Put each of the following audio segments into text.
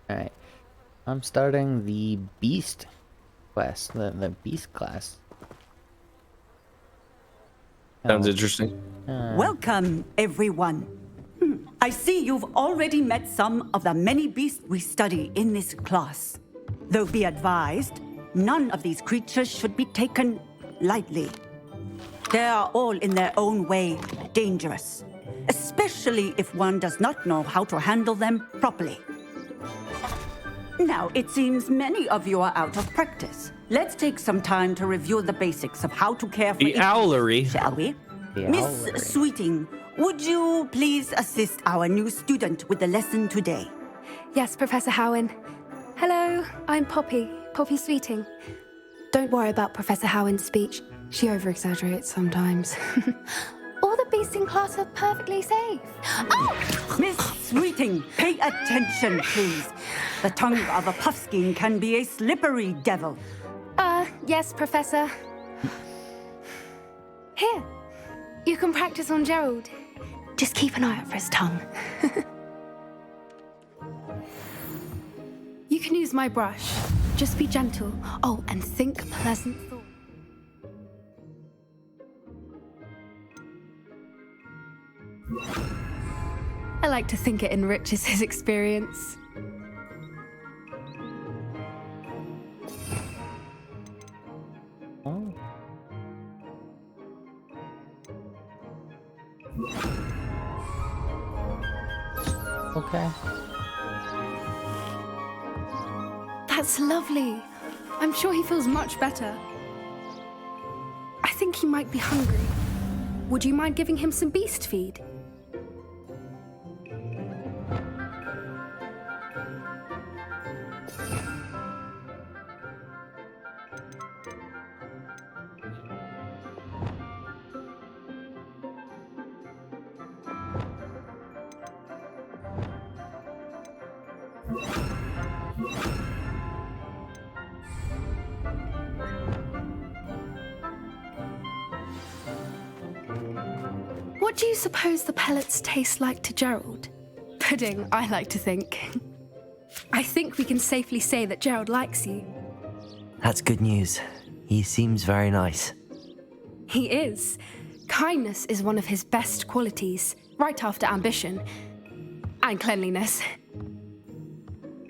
Alright. I'm starting the Beast quest, the Beast class. Sounds interesting. Welcome, everyone. I see you've already met some of the many beasts we study in this class. Though be advised, none of these creatures should be taken lightly. They are all in their own way dangerous, especially if one does not know how to handle them properly. Now, it seems many of you are out of practice. Let's take some time to review the basics of how to care for The owlery, shall we? The Miss owlery. Sweeting, would you please assist our new student with the lesson today? Yes, Professor Howen. Hello, I'm Poppy Sweeting. Don't worry about Professor Howen's speech. She over-exaggerates sometimes. All the beasts in class are perfectly safe. Oh! Miss Sweeting, pay attention, please. The tongue of a puffskein can be a slippery devil. Yes, Professor. Here, you can practice on Gerald. Just keep an eye out for his tongue. You can use my brush. Just be gentle. Oh, and think pleasant thoughts. I like to think it enriches his experience. Oh. Okay. That's lovely. I'm sure he feels much better. I think he might be hungry. Would you mind giving him some beast feed? What do you suppose the pellets taste like to Gerald? Pudding, I like to think. I think we can safely say that Gerald likes you. That's good news. He seems very nice. He is. Kindness is one of his best qualities, right after ambition. And cleanliness.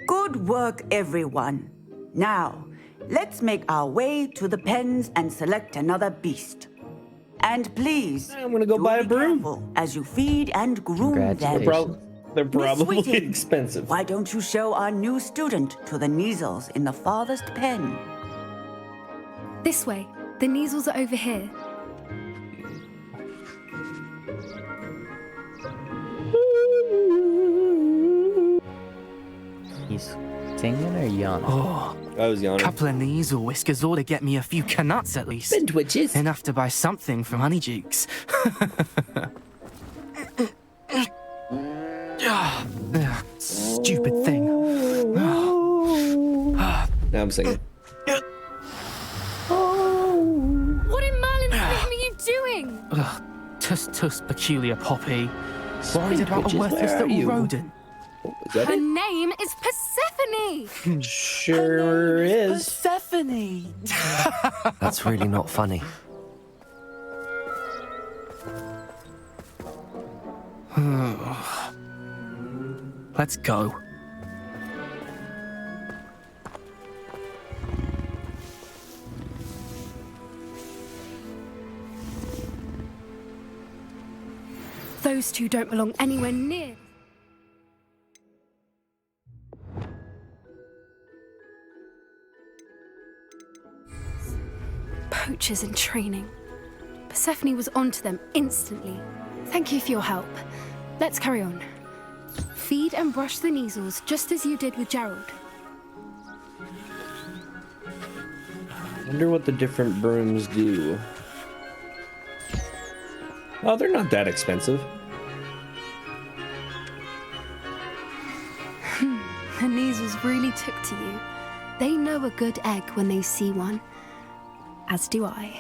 Good work, everyone. Now, let's make our way to the pens and select another beast. And please, I'm gonna go buy a be broom. careful as you feed and groom them. Congratulations. They're probably Sweeting, expensive. Why don't you show our new student to the Neasels in the farthest pen? This way. The Neasels are over here. He's singing or yawning? Oh, I was yawning. couple of Neasel whiskers ought to get me a few canuts at least. Been twitches. Enough to buy something from Honeydukes. Stupid thing. Now I'm singing. What in Merlin's name are you doing? Ugh, tuss, peculiar Poppy. Worried Spring about a twitches, worthless where are little you? rodent. Is that Her it? name is Persephone. Sure is. Persephone. That's really not funny. Let's go. Those two don't belong anywhere near. Poachers in training. Persephone was onto them instantly. Thank you for your help. Let's carry on. Feed and brush the Neasels just as you did with Gerald. Wonder what the different brooms do. Oh, they're not that expensive. The Neasels really took to you. They know a good egg when they see one. As do I.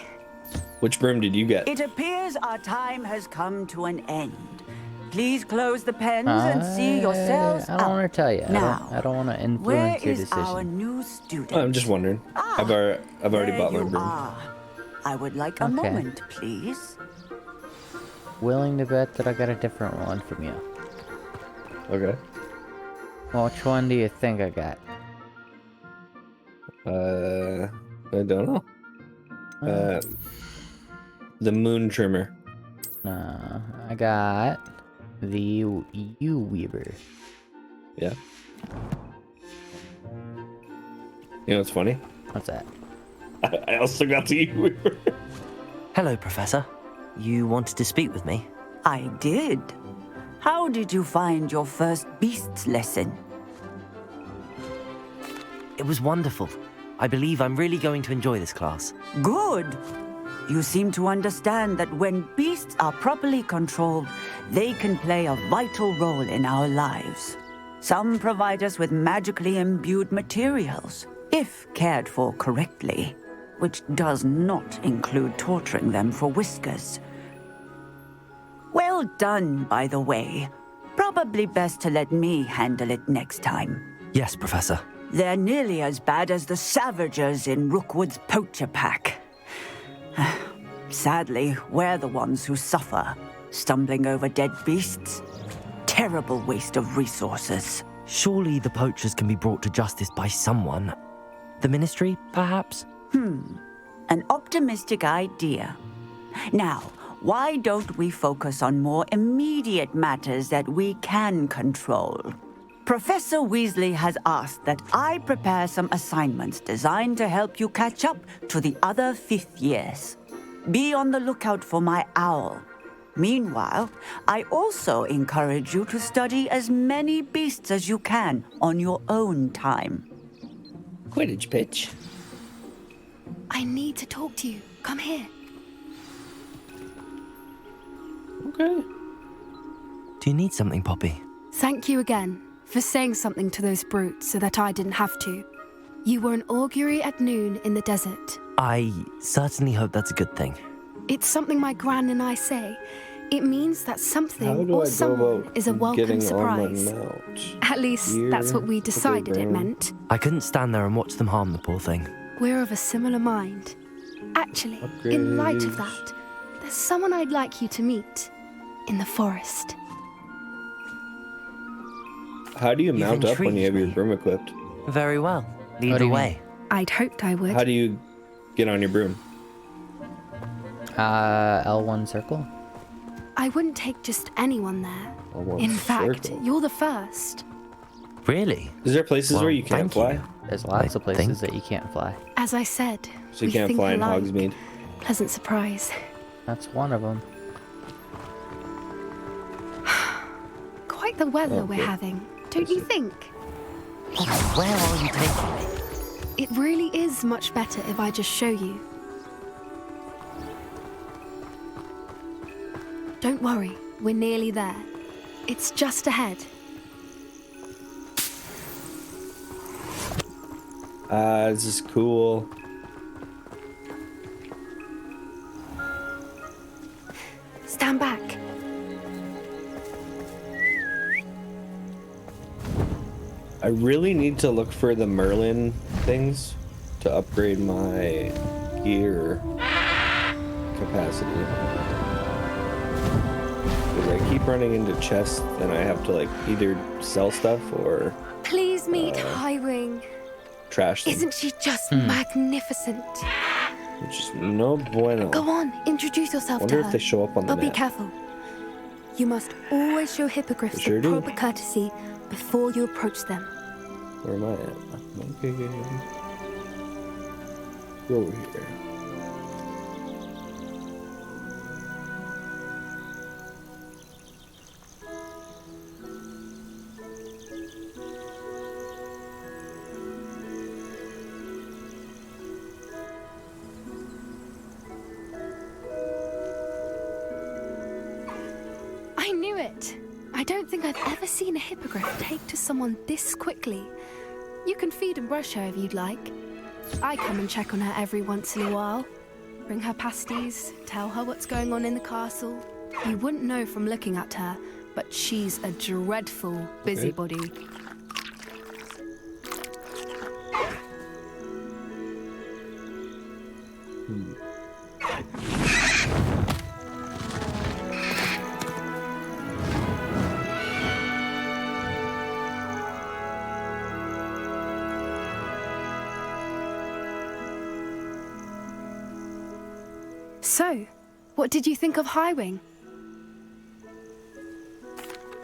Which broom did you get? It appears our time has come to an end. Please close the pens and see yourselves I don't want out. to tell you. Now, I don't want to where influence your is our decision. new student? Oh, I'm just wondering. I've already There bought my you broom. are. I would like a Okay. moment, please. Willing to bet that I got a different one from you. Okay. Which one do you think I got? I don't know. The moon trimmer. No, I got the U Weaver. Yeah. You know what's funny? What's that? I also got the Weaver. Hello, Professor. You wanted to speak with me? I did. How did you find your first beasts lesson? It was wonderful. I believe I'm really going to enjoy this class. Good. You seem to understand that when beasts are properly controlled, they can play a vital role in our lives. Some provide us with magically imbued materials, if cared for correctly, which does not include torturing them for whiskers. Well done, by the way. Probably best to let me handle it next time. Yes, Professor. They're nearly as bad as the Savagers in Rookwood's poacher pack. Sadly, we're the ones who suffer, stumbling over dead beasts. Terrible waste of resources. Surely the poachers can be brought to justice by someone. The Ministry, perhaps? An optimistic idea. Now, why don't we focus on more immediate matters that we can control? Professor Weasley has asked that I prepare some assignments designed to help you catch up to the other fifth years. Be on the lookout for my owl. Meanwhile, I also encourage you to study as many beasts as you can on your own time. Quidditch pitch. I need to talk to you. Come here. Okay. Do you need something, Poppy? Thank you again for saying something to those brutes so that I didn't have to. You were an augury at noon in the desert. I certainly hope that's a good thing. It's something my gran and I say. It means that How something do or I go someone about is a welcome getting surprise. on my mount? At least that's what we decided it meant. I couldn't stand there and watch them harm the poor thing. We're of a similar mind. Actually, in light of that, there's someone I'd like you to meet in the forest. How do you mount up when you have your intrigued me. broom equipped? Very well. Lead What do the you way. I'd hoped I would. How do you get on your broom? L1 circle. I wouldn't take just anyone there. L1 In fact, circle. you're the first. Really? Is there places Well, where you can't thank you. fly? There's lots I of places think- that you can't fly. As I said, So you we can't think fly in alike. Hogsmeade? Pleasant surprise. That's one of them. Quite the weather we're Okay. having, don't you think? Poppy, where are you taking me? It really is much better if I just show you. Don't worry, we're nearly there. It's just ahead. This is cool. Stand back. I really need to look for the Merlin things to upgrade my gear capacity. Because I keep running into chests and I have to like either sell stuff or Please meet Highwing. trash them. Isn't she just magnificent? Which is no bueno. Go on, introduce yourself Wonder to if her. they show up on the But be map. careful. You must always show hippogriffs They sure the do. proper courtesy before you approach them. Where am I at? Okay. Go over here. I knew it. I don't think I've ever seen a hippogriff take to someone this quickly. You can feed and brush her if you'd like. I come and check on her every once in a while. Bring her pasties, tell her what's going on in the castle. You wouldn't know from looking at her, but she's a dreadful busybody. So, what did you think of Highwing?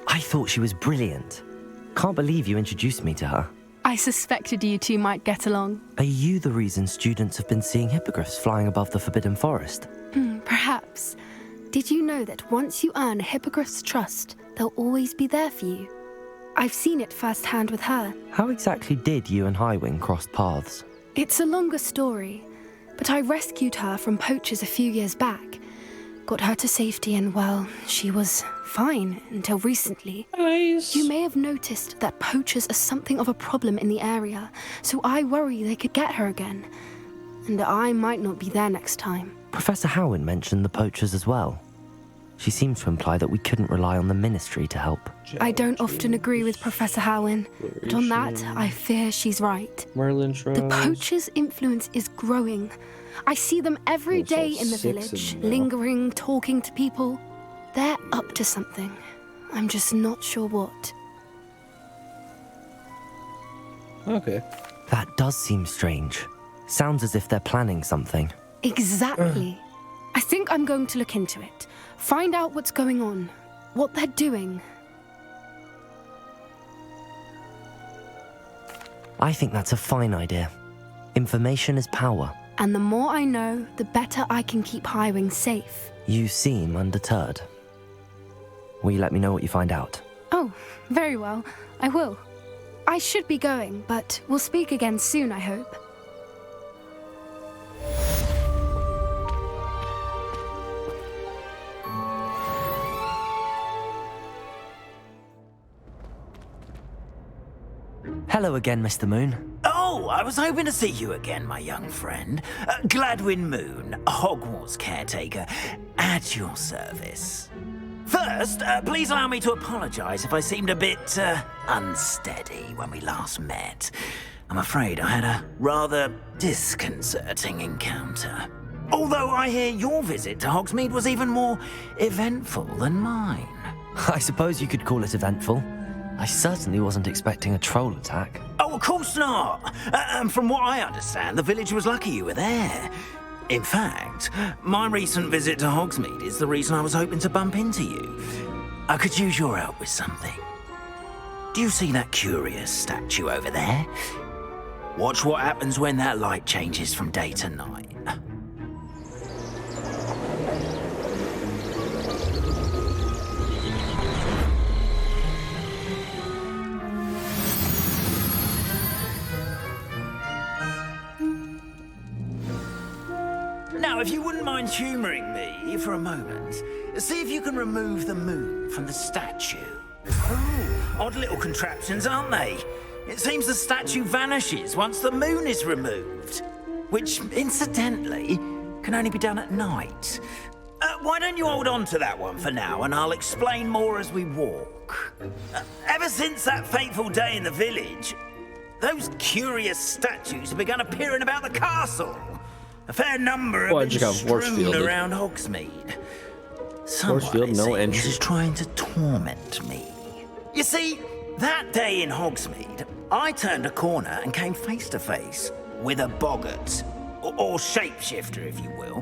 I thought she was brilliant. Can't believe you introduced me to her. I suspected you two might get along. Are you the reason students have been seeing hippogriffs flying above the Forbidden Forest? Perhaps. Did you know that once you earn a hippogriff's trust, they'll always be there for you? I've seen it firsthand with her. How exactly did you and Highwing cross paths? It's a longer story, but I rescued her from poachers a few years back. Got her to safety and, well, she was fine until recently. Nice. You may have noticed that poachers are something of a problem in the area, so I worry they could get her again. And I might not be there next time. Professor Howin mentioned the poachers as well. She seemed to imply that we couldn't rely on the Ministry to help. I don't often agree with Professor Howin, but on that, I fear she's right. Merlin shrubs. The poachers' influence is growing. I see them every There's all day in the 6 of village, them now. lingering, talking to people. They're up to something. I'm just not sure what. Okay. That does seem strange. Sounds as if they're planning something. Exactly. I think I'm going to look into it. Find out what's going on, what they're doing. I think that's a fine idea. Information is power. And the more I know, the better I can keep Highwing safe. You seem undeterred. Will you let me know what you find out? Oh, very well. I will. I should be going, but we'll speak again soon, I hope. Hello again, Mr. Moon. Oh, I was hoping to see you again, my young friend. Gladwin Moon, Hogwarts caretaker, at your service. First, please allow me to apologise if I seemed a bit unsteady when we last met. I'm afraid I had a rather disconcerting encounter. Although I hear your visit to Hogsmeade was even more eventful than mine. I suppose you could call it eventful. I certainly wasn't expecting a troll attack. Oh, of course not. From what I understand, the village was lucky you were there. In fact, my recent visit to Hogsmeade is the reason I was hoping to bump into you. I could use your help with something. Do you see that curious statue over there? Watch what happens when that light changes from day to night. Now, if you wouldn't mind humouring me for a moment, see if you can remove the moon from the statue. Ooh, odd little contraptions, aren't they? It seems the statue vanishes once the moon is removed, which, incidentally, can only be done at night. Why don't you hold on to that one for now, and I'll explain more as we walk. Ever since that fateful day in the village, those curious statues have begun appearing about the castle. A fair number have been strewn around Hogsmeade. Someone, it seems, is trying to torment me. You see, that day in Hogsmeade, I turned a corner and came face to face with a boggart, or shapeshifter, if you will,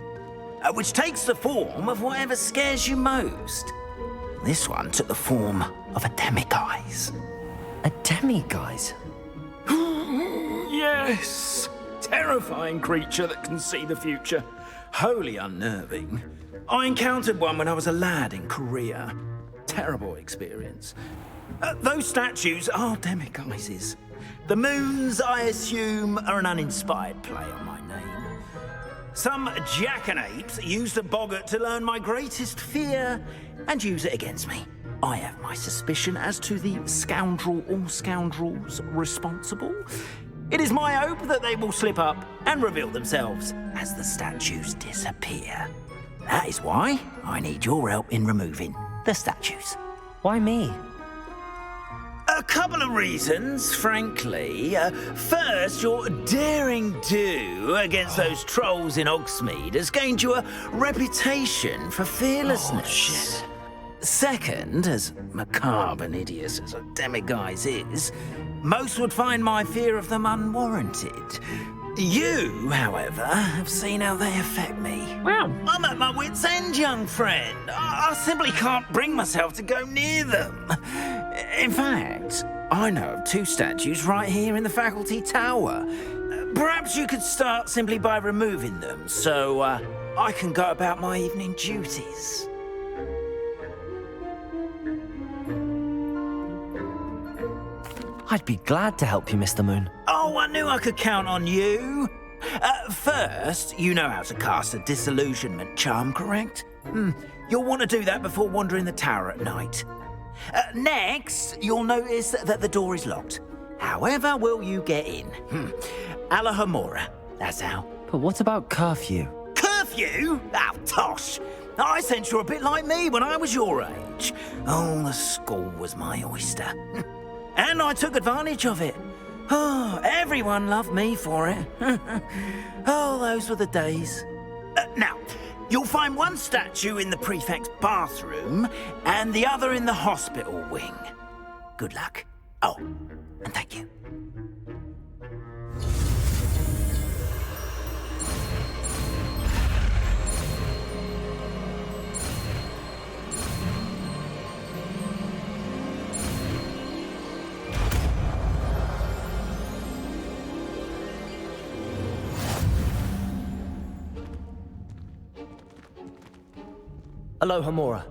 which takes the form of whatever scares you most. This one took the form of a demiguise. A demiguise? Yes! Terrifying creature that can see the future. Wholly unnerving. I encountered one when I was a lad in Korea. Terrible experience. Those statues are demiguises. The moons, I assume, are an uninspired play on my name. Some jackanapes used a boggart to learn my greatest fear and use it against me. I have my suspicion as to the scoundrel or scoundrels responsible. It is my hope that they will slip up and reveal themselves as the statues disappear. That is why I need your help in removing the statues. Why me? A couple of reasons, frankly. First, your daring do against those trolls in Hogsmeade has gained you a reputation for fearlessness. shit. Second, as macabre and hideous as a demiguise is, most would find my fear of them unwarranted. You, however, have seen how they affect me. Wow. I'm at my wit's end, young friend. I simply can't bring myself to go near them. In fact, I know of 2 statues right here in the faculty tower. Perhaps you could start simply by removing them, so I can go about my evening duties. I'd be glad to help you, Mr. Moon. Oh, I knew I could count on you. First, you know how to cast a disillusionment charm, correct? You'll want to do that before wandering the tower at night. Next, you'll notice that the door is locked. However will you get in? Alahomora, that's how. But what about curfew? Curfew? Oh, tosh. I sense you're a bit like me when I was your age. Oh, the school was my oyster. And I took advantage of it. Oh, everyone loved me for it. Oh, those were the days. Now, you'll find one statue in the prefect's bathroom and the other in the hospital wing. Good luck. Oh, and thank you. Alohomora.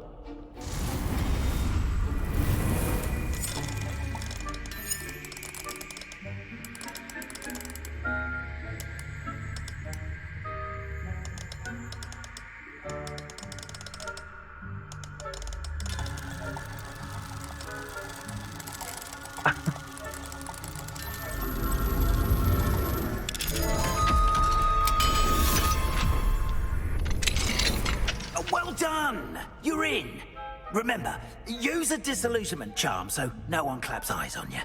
Well done! You're in. Remember, use a disillusionment charm so no one claps eyes on you.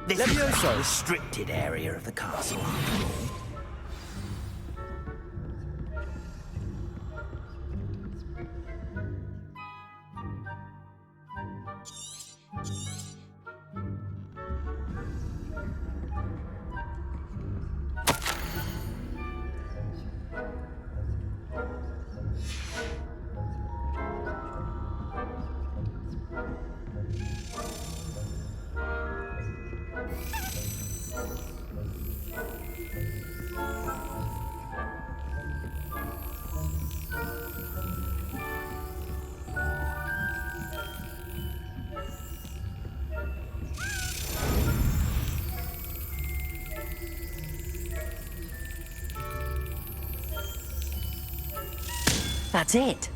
This is a restricted area of the castle, after all. That's it.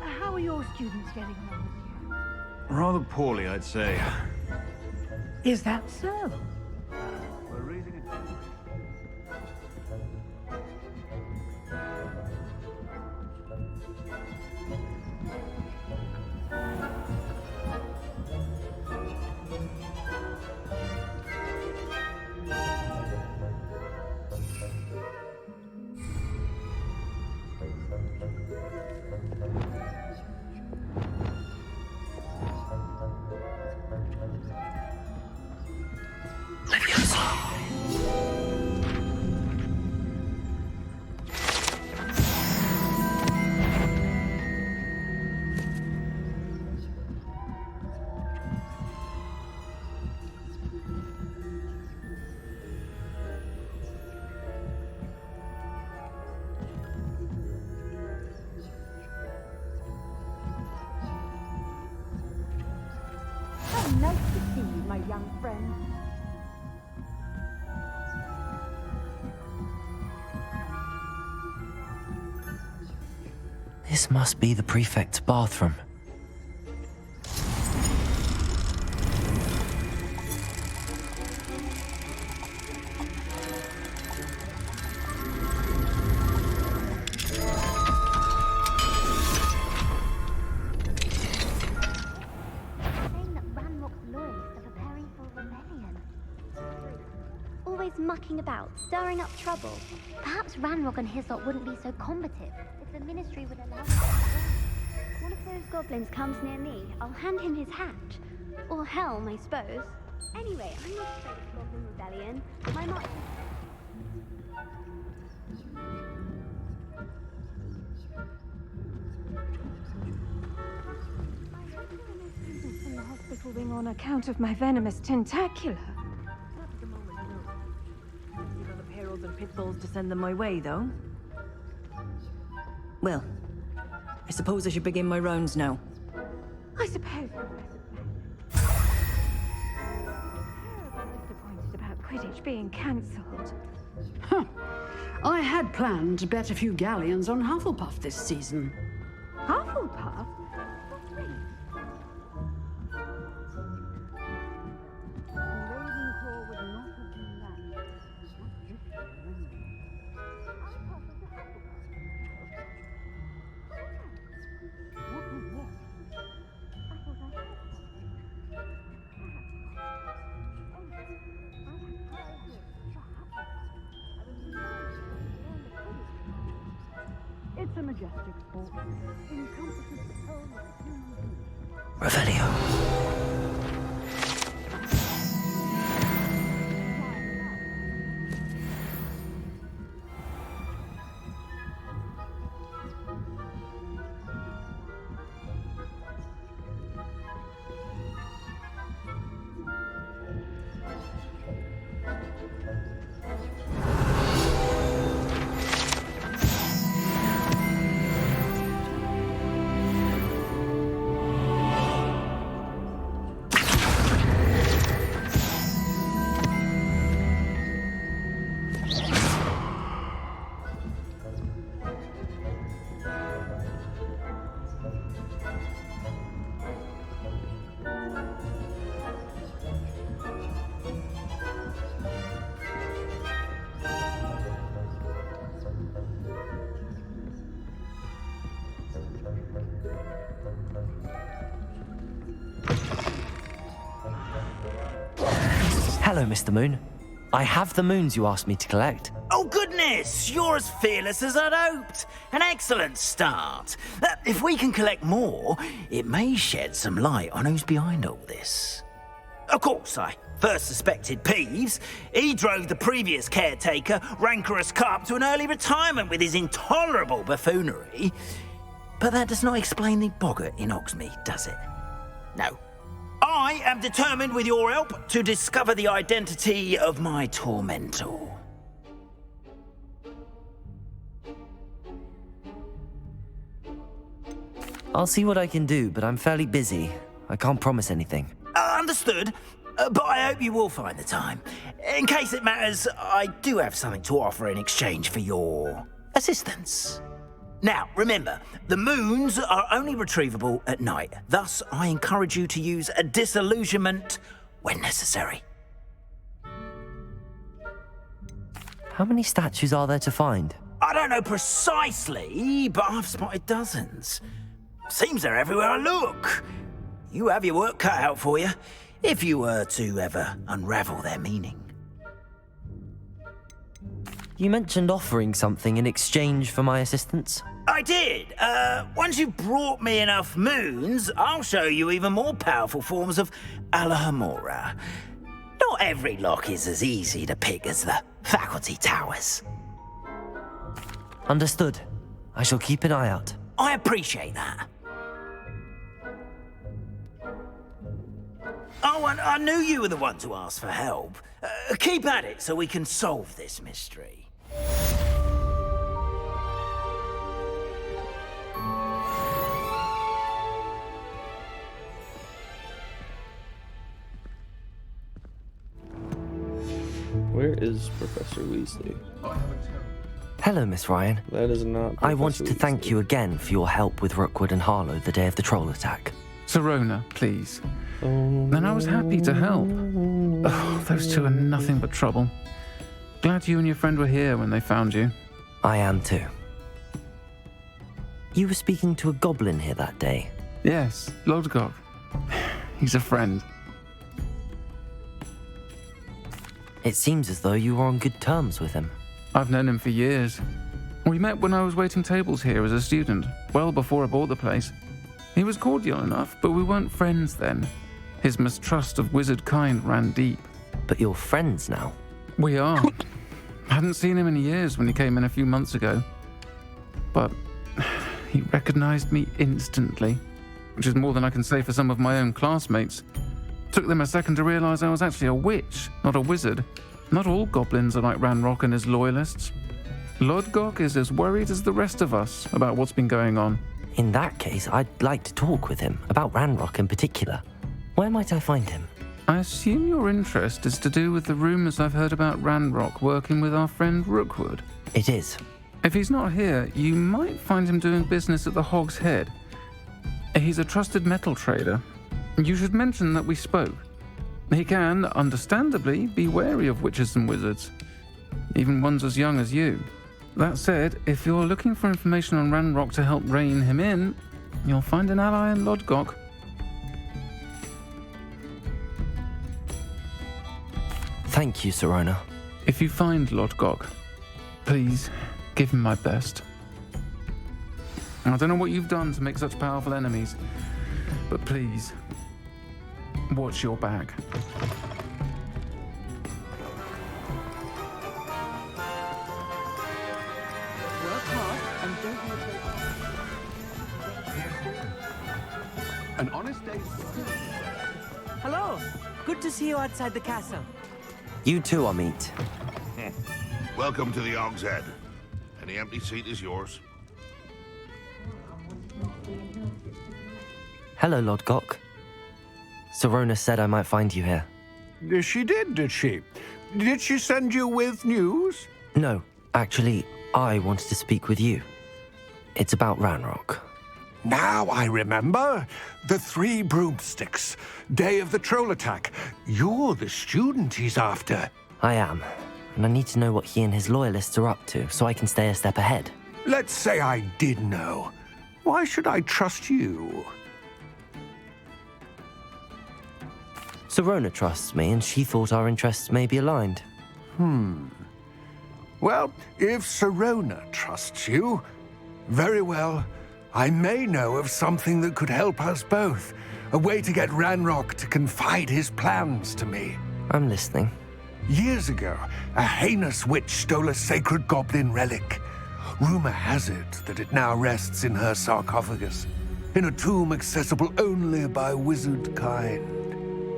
How are your students getting on? Rather poorly, I'd say. Is that so? We're raising it. How nice to see you, my young friend. This must be the prefect's bathroom. Mucking about, stirring up trouble. Perhaps Ranrock and his lot wouldn't be so combative if the Ministry would allow them to work. One of those goblins comes near me, I'll hand him his hat. Or Helm, I suppose. Anyway, I'm not afraid of Goblin Rebellion. My march from the hospital wing on account of my venomous tentacular. And pitfalls to send them my way, though. Well, I suppose I should begin my rounds now. I suppose. Terribly disappointed about Quidditch being cancelled. Huh. I had planned to bet a few galleons on Hufflepuff this season. Hufflepuff? It's a majestic sport. Encompasses the whole of human being. Revelio. Hello, Mr. Moon. I have the moons you asked me to collect. Oh, goodness! You're as fearless as I'd hoped. An excellent start. If we can collect more, it may shed some light on who's behind all this. Of course, I first suspected Peeves. He drove the previous caretaker, Rancorous Carp, to an early retirement with his intolerable buffoonery. But that does not explain the boggart in Hogsmeade, does it? No. I am determined, with your help, to discover the identity of my tormentor. I'll see what I can do, but I'm fairly busy. I can't promise anything. Understood, but I hope you will find the time. In case it matters, I do have something to offer in exchange for your assistance. Now, remember, the moons are only retrievable at night. Thus, I encourage you to use a disillusionment when necessary. How many statues are there to find? I don't know precisely, but I've spotted dozens. Seems they're everywhere I look. You have your work cut out for you, if you were to ever unravel their meaning. You mentioned offering something in exchange for my assistance? I did. Once you've brought me enough moons, I'll show you even more powerful forms of Alohomora. Not every lock is as easy to pick as the faculty towers. Understood. I shall keep an eye out. I appreciate that. Oh, and I knew you were the one to ask for help. Keep at it so we can solve this mystery. Where is Professor Weasley? Hello, Miss Ryan. That is not. I wanted to thank you again for your help with Rookwood and Harlow the day of the troll attack. Sirona, please. Then I was happy to help. Oh, those two are nothing but trouble. Glad you and your friend were here when they found you. I am too. You were speaking to a goblin here that day. Yes, Lodgok. He's a friend. It seems as though you were on good terms with him. I've known him for years. We met when I was waiting tables here as a student, well before I bought the place. He was cordial enough, but we weren't friends then. His mistrust of wizard kind ran deep. But you're friends now? We are. Hadn't seen him in years when he came in a few months ago. But he recognized me instantly, which is more than I can say for some of my own classmates. Took them a second to realize I was actually a witch, not a wizard. Not all goblins are like Ranrock and his loyalists. Lodgok is as worried as the rest of us about what's been going on. In that case, I'd like to talk with him, about Ranrock in particular. Where might I find him? I assume your interest is to do with the rumors I've heard about Ranrock working with our friend Rookwood. It is. If he's not here, you might find him doing business at the Hog's Head. He's a trusted metal trader. You should mention that we spoke. He can, understandably, be wary of witches and wizards, even ones as young as you. That said, if you're looking for information on Ranrock to help rein him in, you'll find an ally in Lodgok. Thank you, Sirona. If you find Lodgok, please give him my best. I don't know what you've done to make such powerful enemies, but please, watch your back. An honest day. Hello. Good to see you outside the castle. You too, Amit. Welcome to the Hog's Head. Any empty seat is yours. Hello, Lodgok. Sirona said I might find you here. She did she? Did she send you with news? No, actually, I wanted to speak with you. It's about Ranrock. Now I remember. The 3 broomsticks. Day of the troll attack. You're the student he's after. I am, and I need to know what he and his loyalists are up to so I can stay a step ahead. Let's say I did know. Why should I trust you? Sirona trusts me, and she thought our interests may be aligned. Well, if Sirona trusts you, very well. I may know of something that could help us both. A way to get Ranrock to confide his plans to me. I'm listening. Years ago, a heinous witch stole a sacred goblin relic. Rumor has it that it now rests in her sarcophagus, in a tomb accessible only by wizard kind.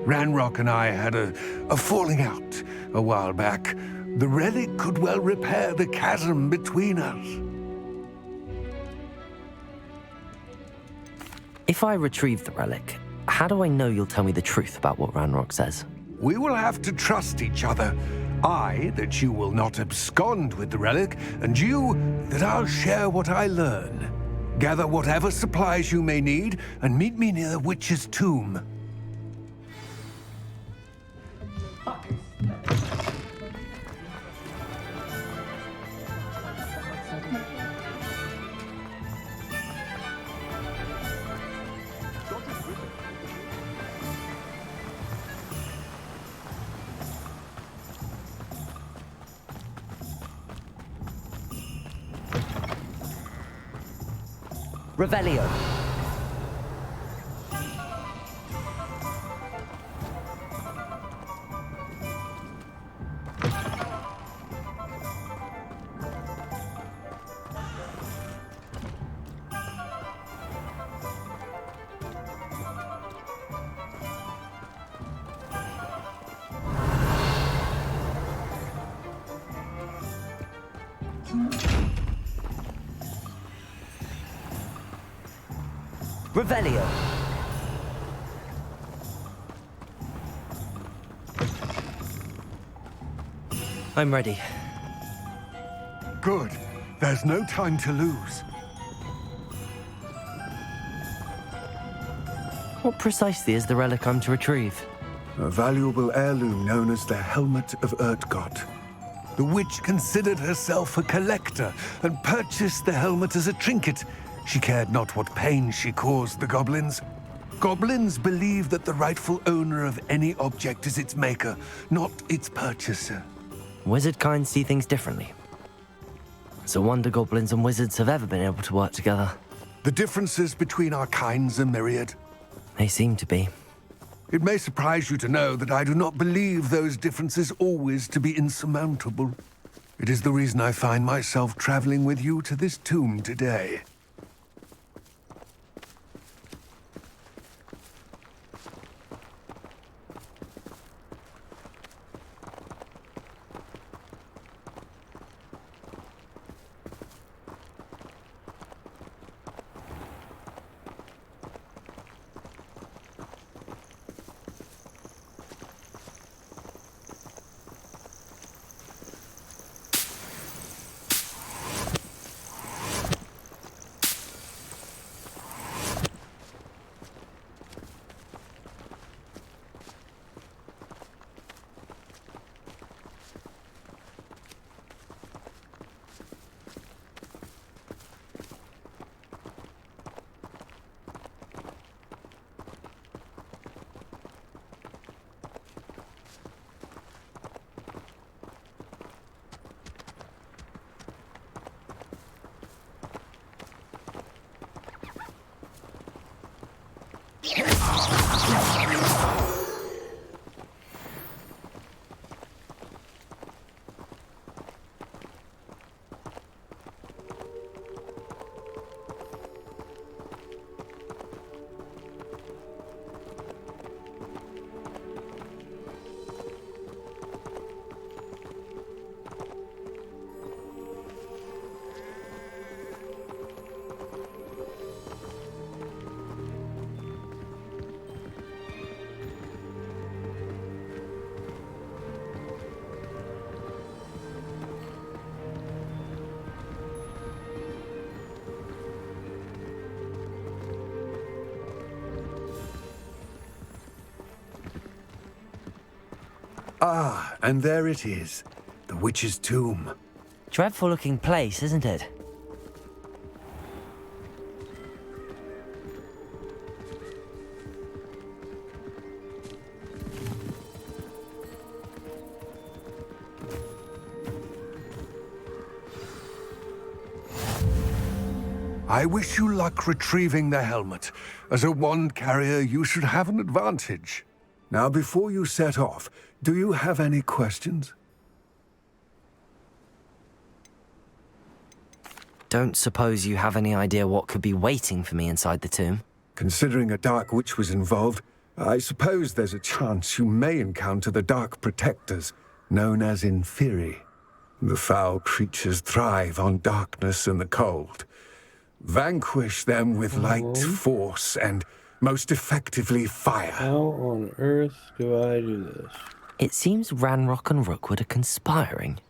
Ranrock and I had a falling out a while back. The relic could well repair the chasm between us. If I retrieve the relic, how do I know you'll tell me the truth about what Ranrock says? We will have to trust each other. I, that you will not abscond with the relic, and you, that I'll share what I learn. Gather whatever supplies you may need, and meet me near the witch's tomb. Revelio. Revelio. I'm ready. Good. There's no time to lose. What precisely is the relic I'm to retrieve? A valuable heirloom known as the Helmet of Urkot. The witch considered herself a collector and purchased the helmet as a trinket. She cared not what pain she caused the goblins. Goblins believe that the rightful owner of any object is its maker, not its purchaser. Wizard kind see things differently. It's a wonder goblins and wizards have ever been able to work together. The differences between our kinds are myriad. They seem to be. It may surprise you to know that I do not believe those differences always to be insurmountable. It is the reason I find myself traveling with you to this tomb today. Ah, and there it is. The witch's tomb. Dreadful looking place, isn't it? I wish you luck retrieving the helmet. As a wand carrier, you should have an advantage. Now, before you set off, do you have any questions? Don't suppose you have any idea what could be waiting for me inside the tomb? Considering a dark witch was involved, I suppose there's a chance you may encounter the Dark Protectors, known as Inferi. The foul creatures thrive on darkness and the cold. Vanquish them with light, force, and most effectively fire. How on earth do I do this? It seems Ranrock and Rookwood are conspiring.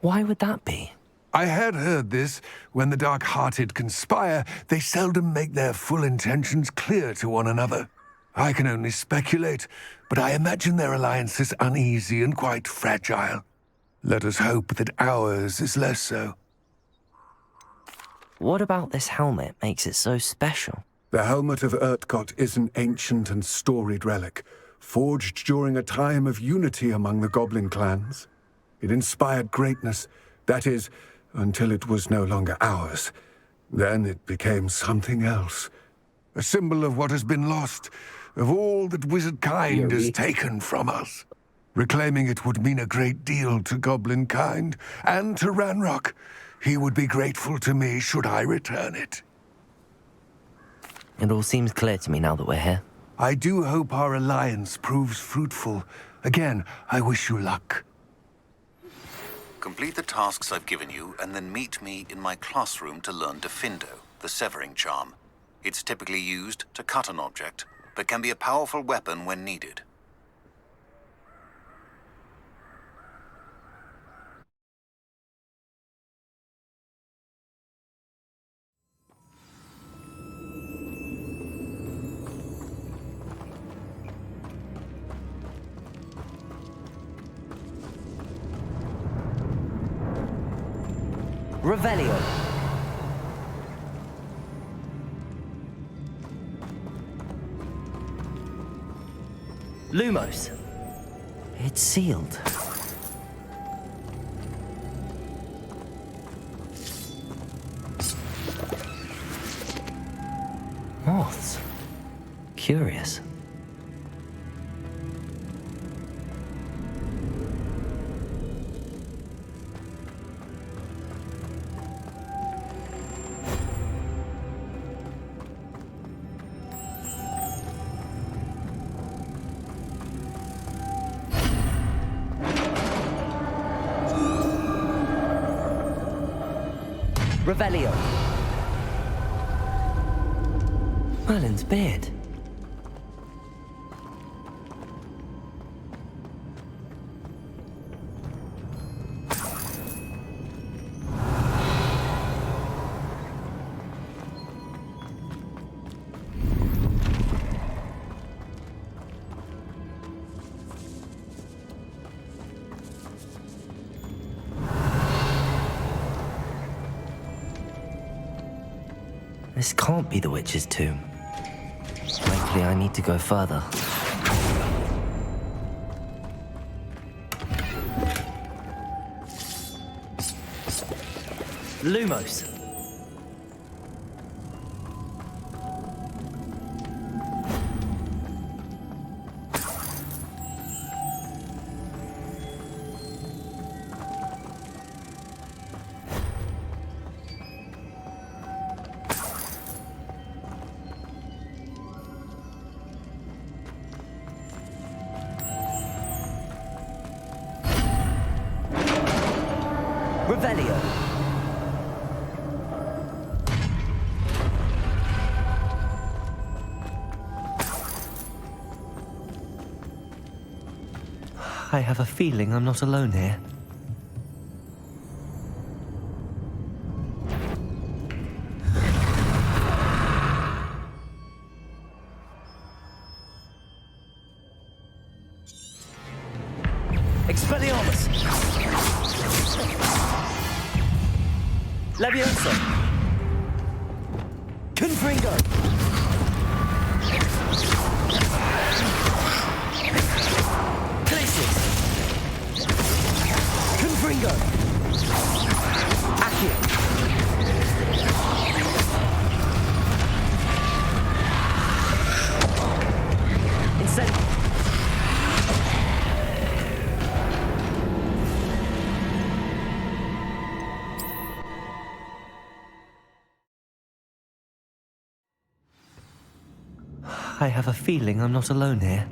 Why would that be? I had heard this. When the dark-hearted conspire, they seldom make their full intentions clear to one another. I can only speculate, but I imagine their alliance is uneasy and quite fragile. Let us hope that ours is less so. What about this helmet makes it so special? The Helmet of Urkot is an ancient and storied relic, forged during a time of unity among the goblin clans. It inspired greatness, that is, until it was no longer ours. Then it became something else. A symbol of what has been lost, of all that wizard kind has taken from us. Reclaiming it would mean a great deal to goblin kind, and to Ranrock. He would be grateful to me should I return it. It all seems clear to me now that we're here. I do hope our alliance proves fruitful. Again, I wish you luck. Complete the tasks I've given you, and then meet me in my classroom to learn Defindo, the severing charm. It's typically used to cut an object, but can be a powerful weapon when needed. Revelio. Lumos. It's sealed. Moths. Curious. Revelio. Merlin's beard. This can't be the witch's tomb. Likely I need to go further. Lumos. Revelio. I have a feeling I'm not alone here. Expelliarmus! Leviosa! Confringo! Glacius! Confringo! Accio! Incendio! I have a feeling I'm not alone here.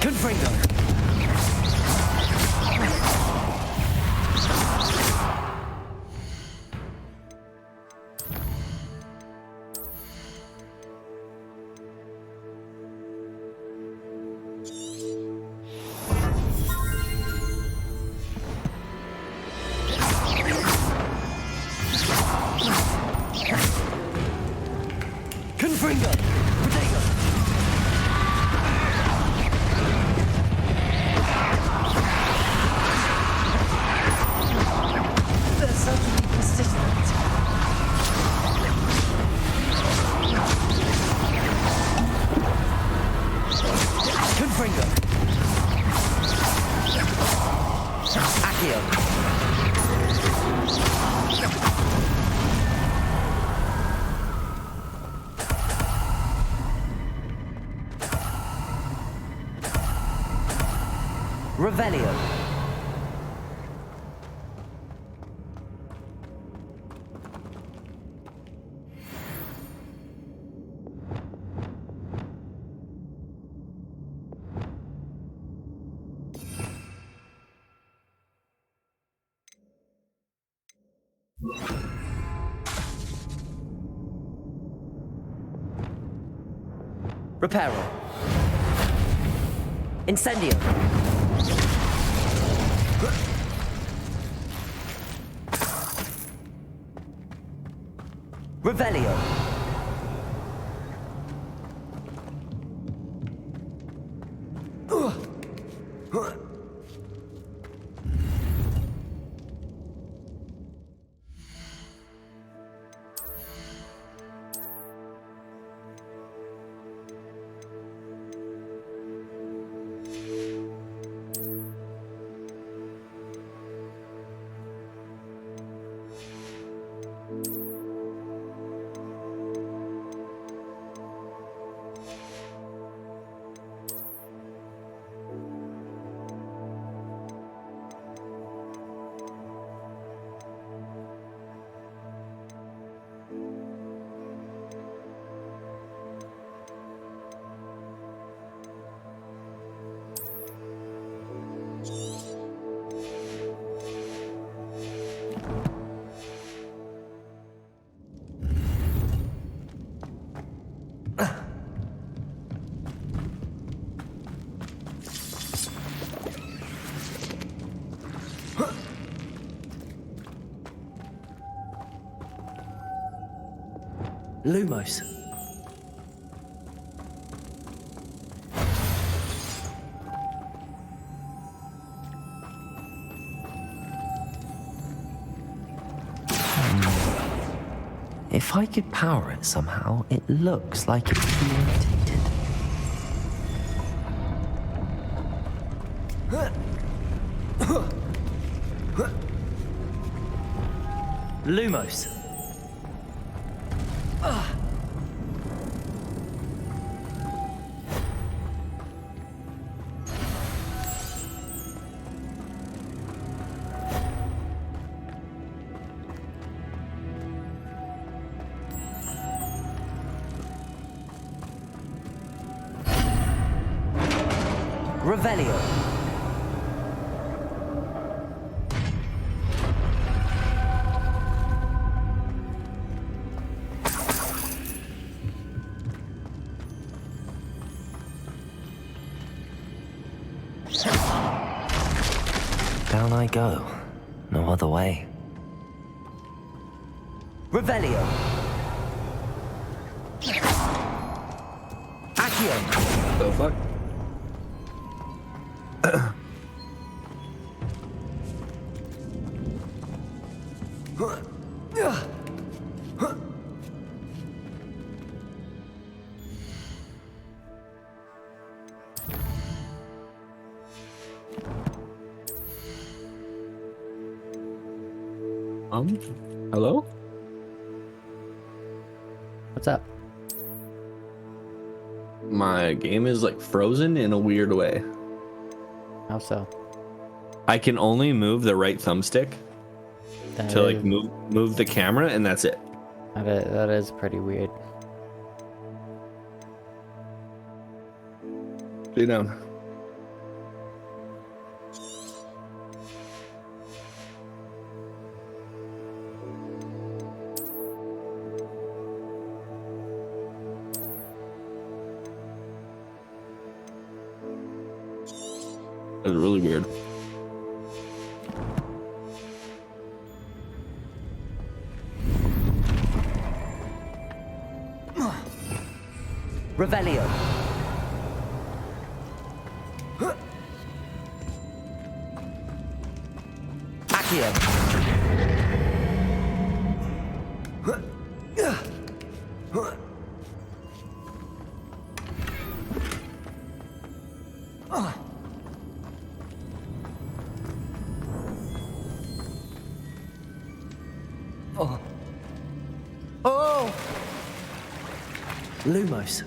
Confringo! Confringo! Potato! They're suddenly persistent. Confringo! Accio! Revelio. Reparo. Incendio. Revelio. Lumos. If I could power it somehow, it looks like it's irritated. Lumos. Revelio. Down I go. No other way. Revelio. Accio. The fuck? Hello? What's up? My game is like frozen in a weird way. How so? I can only move the right thumbstick That to like is- move the camera, and that's it. That is pretty weird. Stay down. That's really weird. Revelio. Accio. Oh. Oh. Lumos.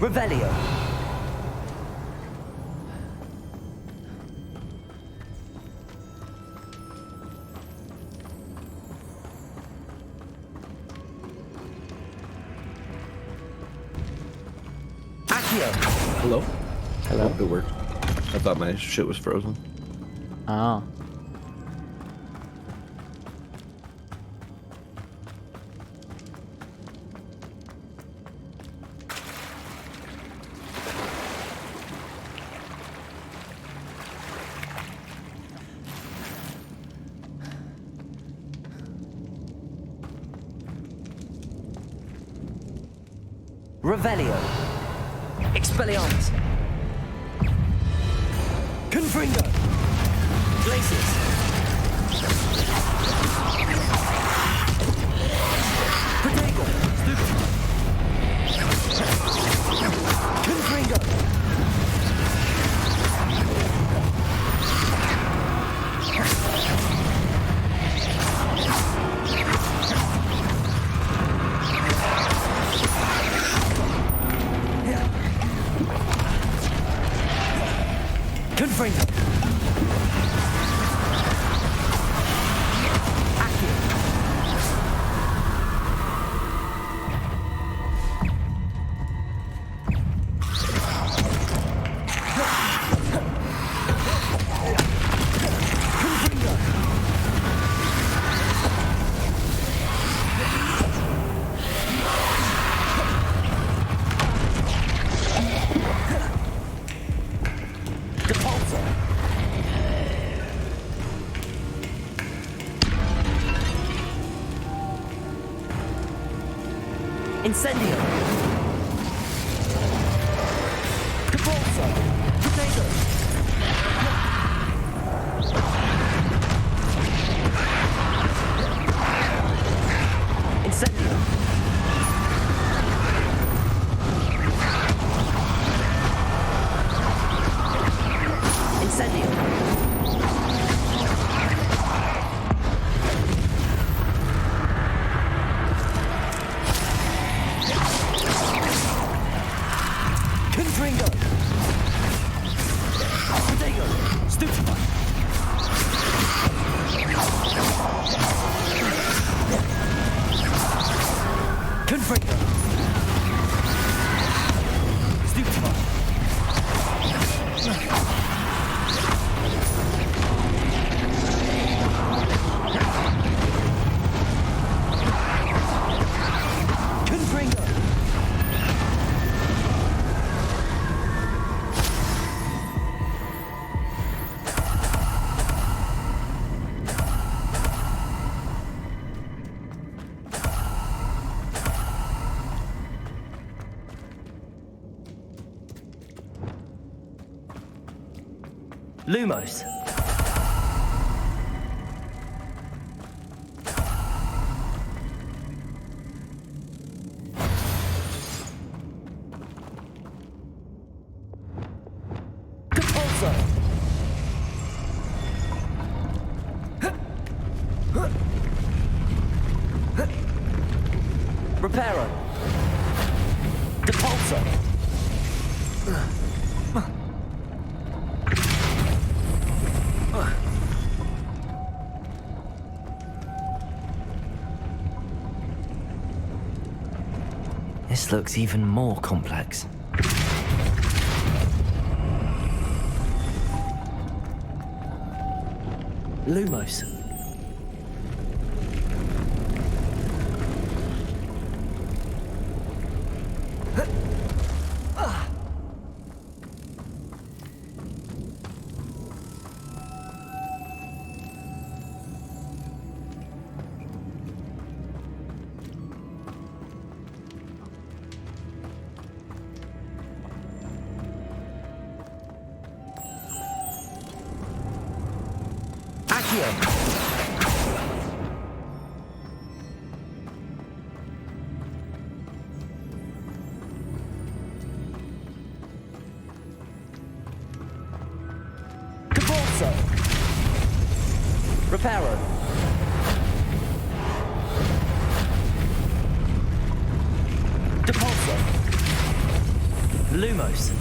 Revelio. Accio. Hello? Hello? Oh, it worked. I thought my shit was frozen. Oh. Revelio. Expelliarmus. Confringo. Glacius. Protego. Stupid. Confringo. Confringo. Incendio! Capulso! Potato! Incendio! Incendio! Confringo! Protego! Stupefy! Confringo! Stupefy! Confringo! Lumos. Compulso. Reparo. Depulso. This looks even more complex. Lumos. Capulso. Reparo. Depulso. Lumos.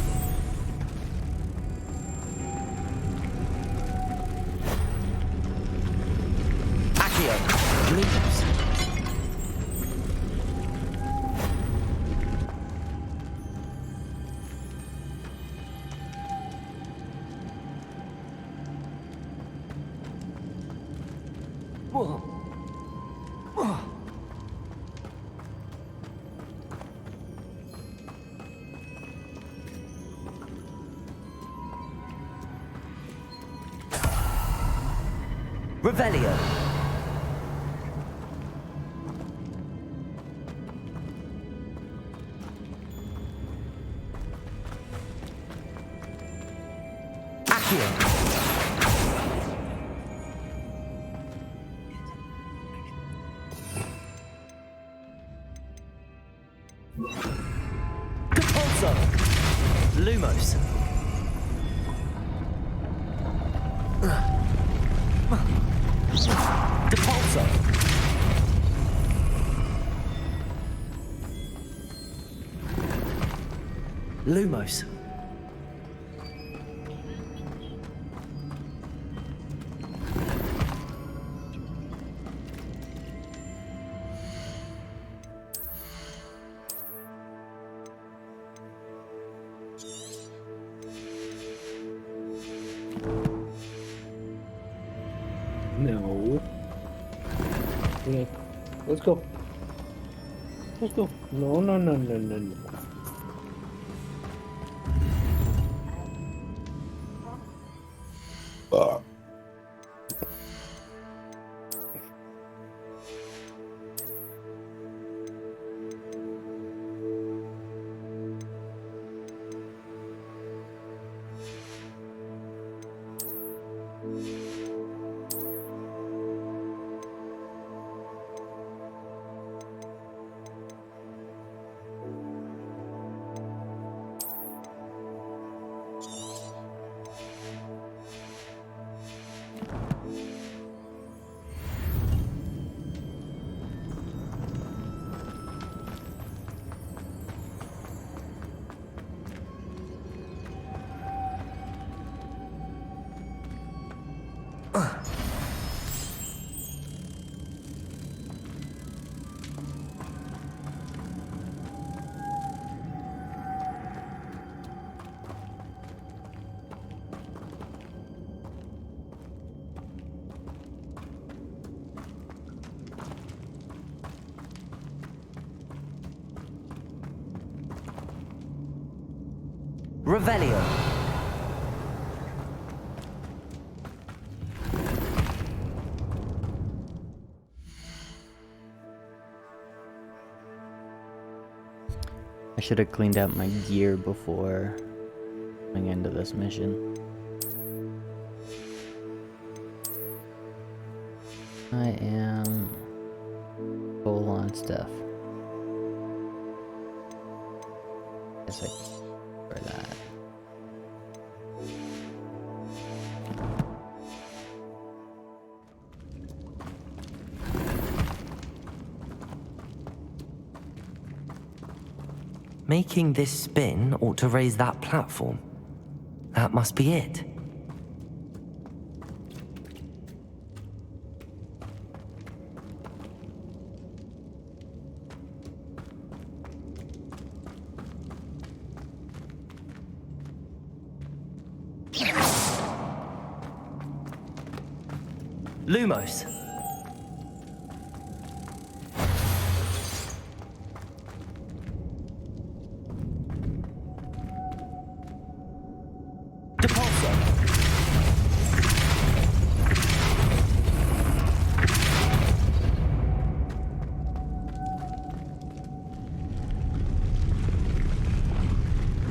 Lumos. Whoa. Whoa. Revelio. Accio. Depulso. Lumos. Depulso. Lumos. No. Okay. Let's go. Let's go. No, no, no, no, no, no. Revelio. I should have cleaned out my gear before going into this mission. I am full on stuff. Guess I for that. Making this spin ought to raise that platform. That must be it. Lumos. Depulso.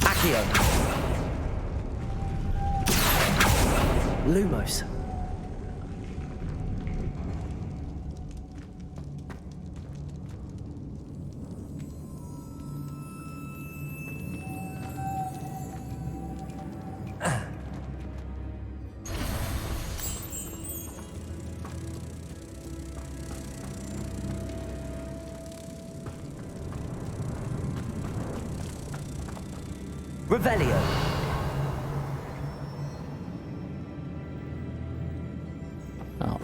Accio. Lumos. Revelio. Oh.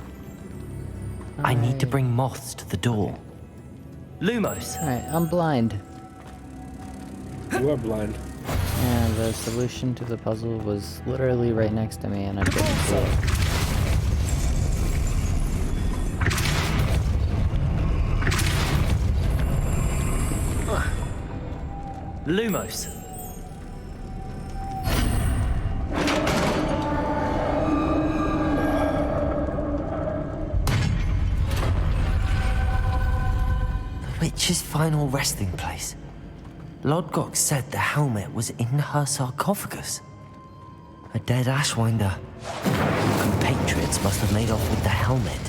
I need to bring moths to the door. Lumos. Alright, I'm blind. You are blind. And the solution to the puzzle was literally right next to me and I couldn't see it. Lumos. The witch's final resting place. Lodgok said the helmet was in her sarcophagus. A dead Ashwinder. Compatriots must have made off with the helmet.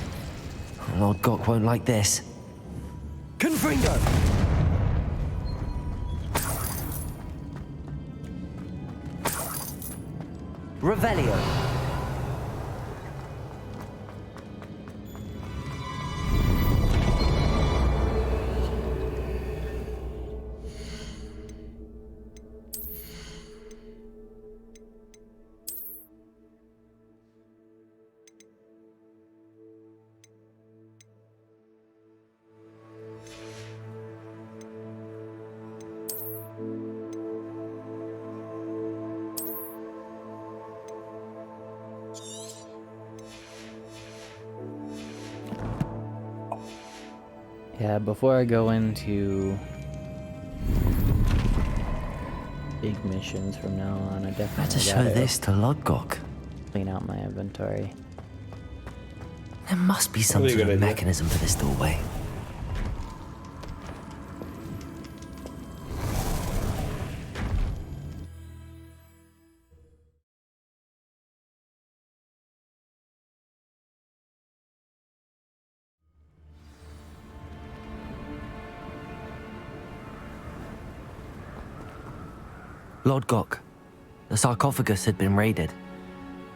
Lodgok won't like this. Confringo! Revelio. Yeah, before I go into big missions from now on, I definitely Better show gotta this to Lodgok. clean out my inventory. There must be some Probably a sort good of idea. mechanism for this doorway. Lodgok. The sarcophagus had been raided.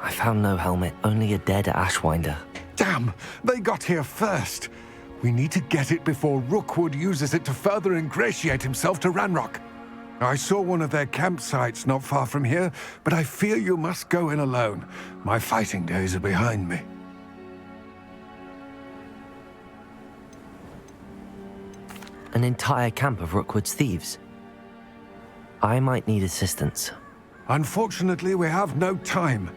I found no helmet, only a dead Ashwinder. Damn! They got here first. We need to get it before Rookwood uses it to further ingratiate himself to Ranrock. I saw one of their campsites not far from here, but I fear you must go in alone. My fighting days are behind me. An entire camp of Rookwood's thieves. I might need assistance. Unfortunately, we have no time.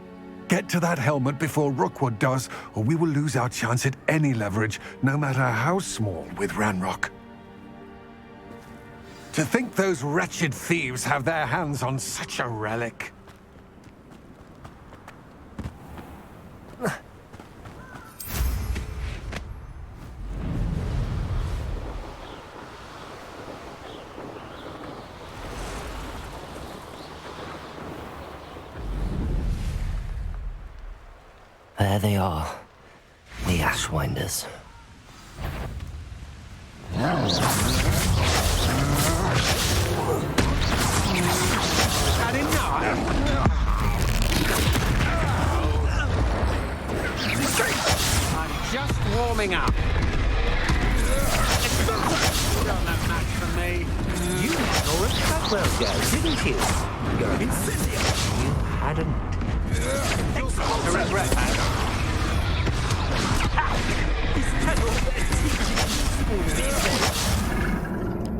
Get to that helmet before Rookwood does, or we will lose our chance at any leverage, no matter how small, with Ranrock. To think those wretched thieves have their hands on such a relic. There they are. The Ashwinders. I'm just warming up. Not that much for me. You saw a Cutwell go, didn't you? You're an incendiary. You hadn't. To regret that.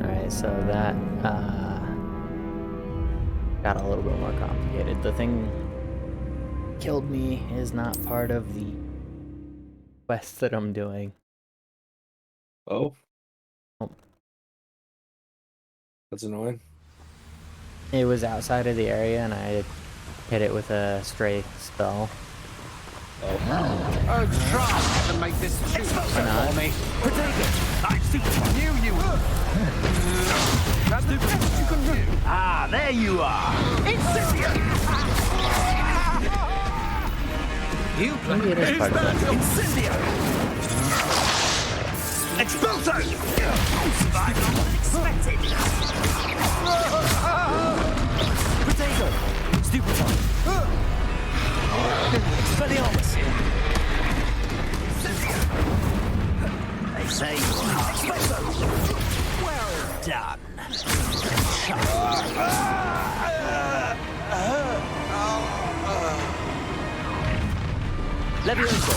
Alright, so that got a little bit more complicated. The thing killed me is not part of the quest that I'm doing. Oh. Oh. That's annoying. It was outside of the area and I hit it with a stray spell. Oh, try to make this too for me. I see. Knew you would. That's the best you can do. Ah, there you are. Incendiary. You Maybe it is part of that. Incendiary. Expulso. Survived longer than expected. Potato! Stupefy! Expelliarmus! They say you're hard. Well done. Levioso!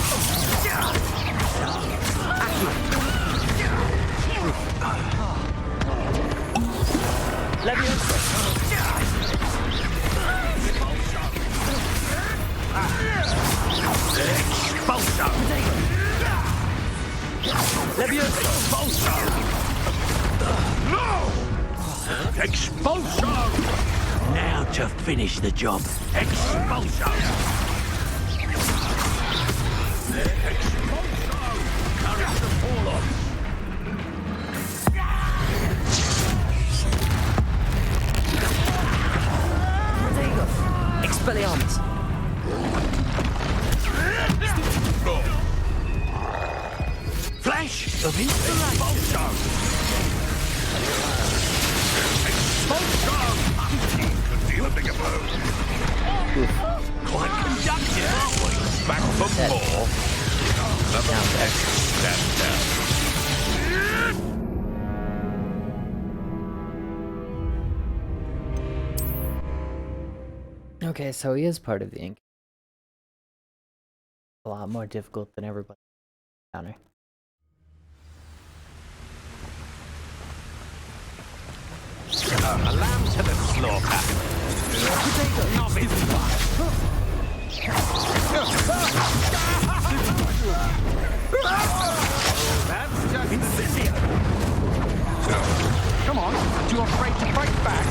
Levioso! Expulso. Levioso! No! Expulso! Now to finish the job. Expulso! Expulso! Courage to fall on. Expelliarmus! Flash of inspiration. Could deal a bigger blow. Quite conductive, aren't we? Back for more. Another step down. Okay, so he is part of the ink. A lot more difficult than everybody encounter. A lamb to the slaughter. Novice one. That's just Incendio. Come on, too afraid to fight back?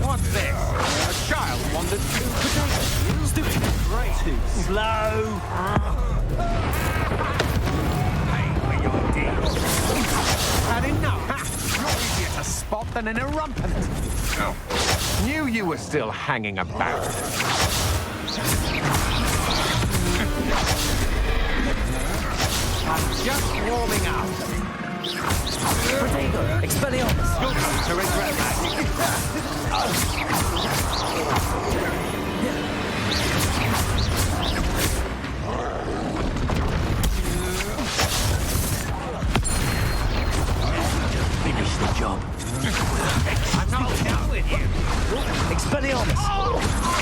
What's this? A child wandered through potatoes. Doing great. Too slow. Pay for your deeds. Had enough, huh? You're easier to spot than an irrumpant. Knew you were still hanging about. I'm just warming up. Potato, Expelliarmus. You're going to regret that. Finish the job. I'm not done with you. Expelliarmus.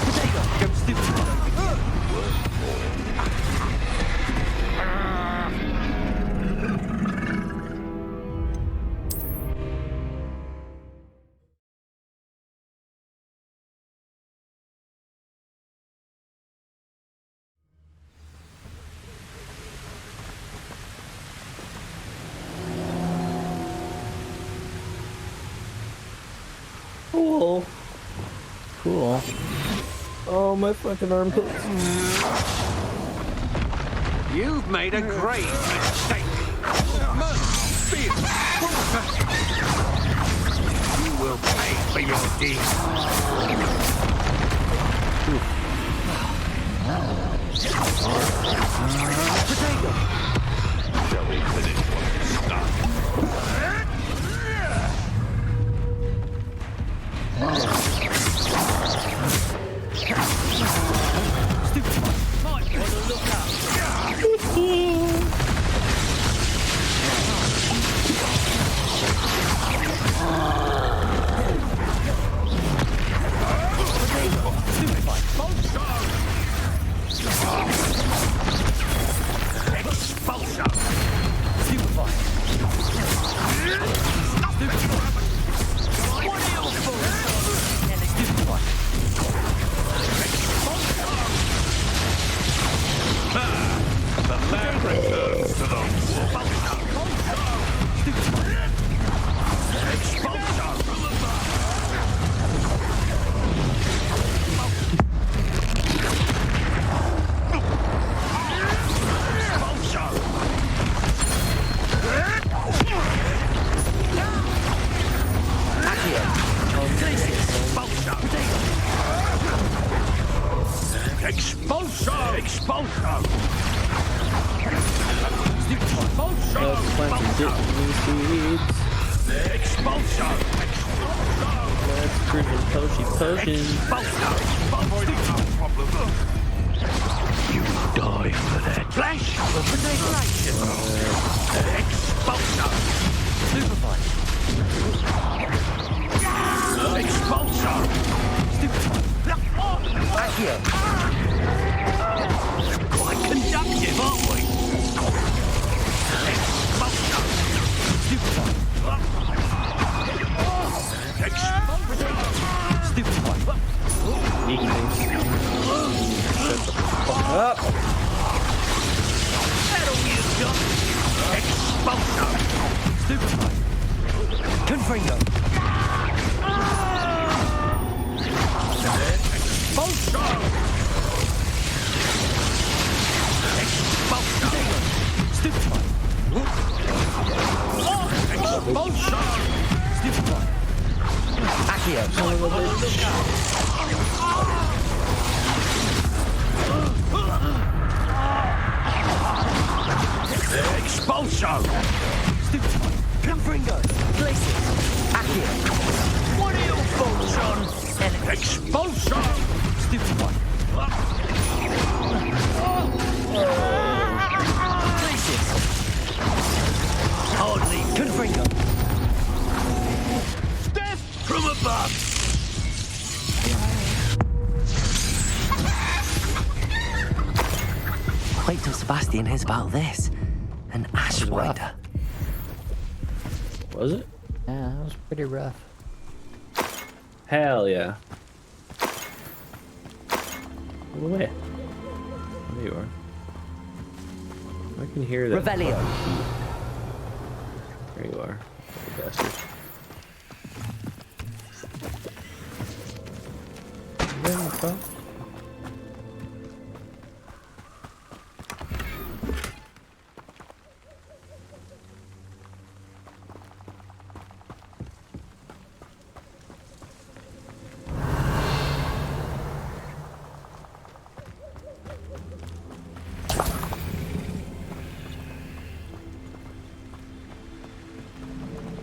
Potato. Go stupid. Cool. Cool. Oh, my fucking armpits. You've made a grave mistake. You will pay for your deeds. Shall we finish what we start? Expulso! Confringo! Glacier! Accio! What are your thoughts on Expulso! Stupid one! Glacier! Hardly! Confringo! Death from above! Wait till Sebastian hears about this. An ashwinder. Was it? Yeah, that was pretty rough. Hell yeah. Go away. There you are. I can hear that. Revelio. There you are. Little bastard. Yeah,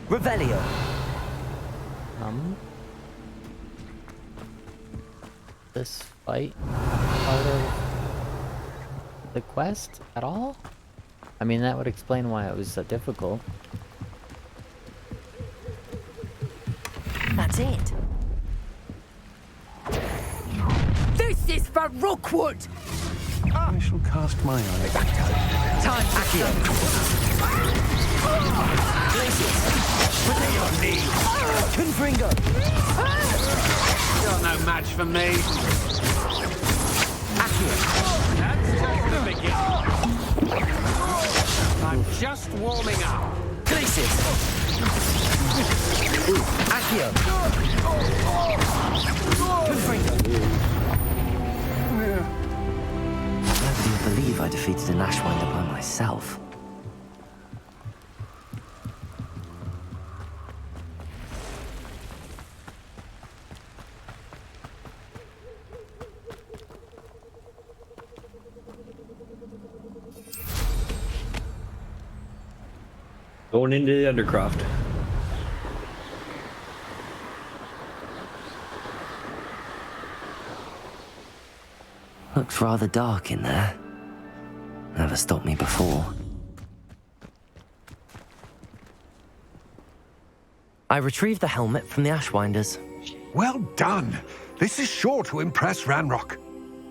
Revelio. This fight part of the quest at all? I mean, that would explain why it was so difficult. That's it. This is for Rookwood! I shall cast my eye. Time Accio! Put it on me! Confringo! You're no match for me. Accio! That's just the beginning. I'm just warming up. Glacier! Accio! Confringo! Nobody would believe I defeated an ashwinder by myself. Going into the Undercroft. Looks rather dark in there. Never stopped me before. I retrieved the helmet from the ashwinders. Well done. This is sure to impress Ranrock.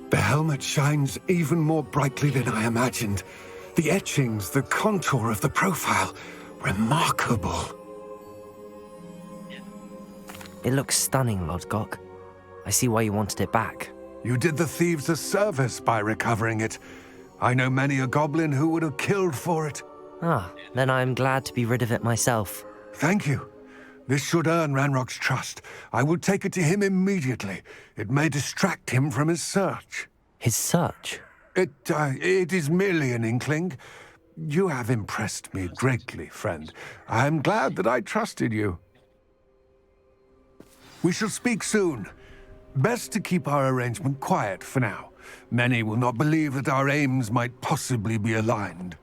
The helmet shines even more brightly than I imagined. The etchings, the contour of the profile. Remarkable. It looks stunning, Lodgok. I see why you wanted it back. You did the thieves a service by recovering it. I know many a goblin who would have killed for it. Ah, then I'm glad to be rid of it myself. Thank you. This should earn Ranrock's trust. I will take it to him immediately. It may distract him from his search. His search? It is merely an inkling. You have impressed me greatly, friend. I am glad that I trusted you. We shall speak soon. Best to keep our arrangement quiet for now. Many will not believe that our aims might possibly be aligned.